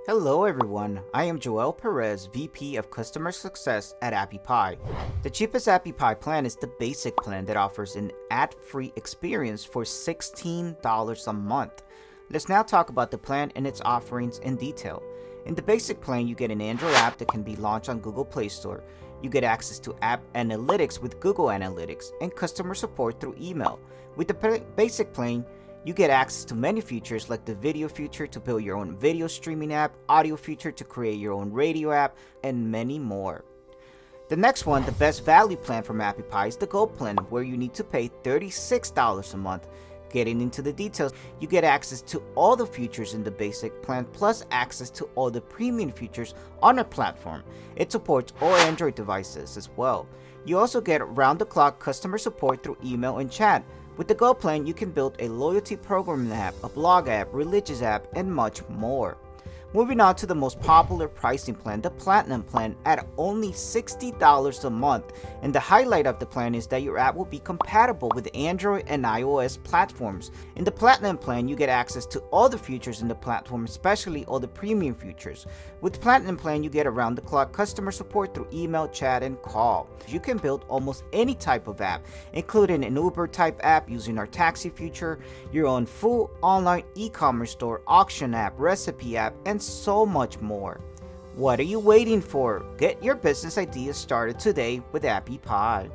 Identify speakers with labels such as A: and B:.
A: Hello everyone, I am Joel Perez, VP of Customer Success at Appy Pie. The cheapest Appy Pie plan is the basic plan that offers an ad-free experience for $16 a month. Let's now talk about the plan and its offerings in detail. In the basic plan, you get an Android app that can be launched on Google Play Store. You get access to app analytics with Google Analytics and customer support through email. With the basic plan, you get access to many features like the video feature to build your own video streaming app, audio feature to create your own radio app, and many more. The next one, the best value plan from Appy Pie, is the Gold plan, where you need to pay $36 a month. Getting into the details, you get access to all the features in the basic plan plus access to all the premium features on our platform. It supports all Android devices as well. You also get round-the-clock customer support through email and chat. With the Gold plan, you can build a loyalty program app, a blog app, religious app, and much more. Moving on to the most popular pricing plan, the Platinum plan, at only $60 a month. And the highlight of the plan is that your app will be compatible with Android and iOS platforms. In the Platinum plan, you get access to all the features in the platform, especially all the premium features. With Platinum plan, you get around-the-clock customer support through email, chat, and call. You can build almost any type of app, including an Uber type app using our taxi feature, your own full online e-commerce store, auction app, recipe app, and so much more. What are you waiting for? Get your business ideas started today with Appy Pie.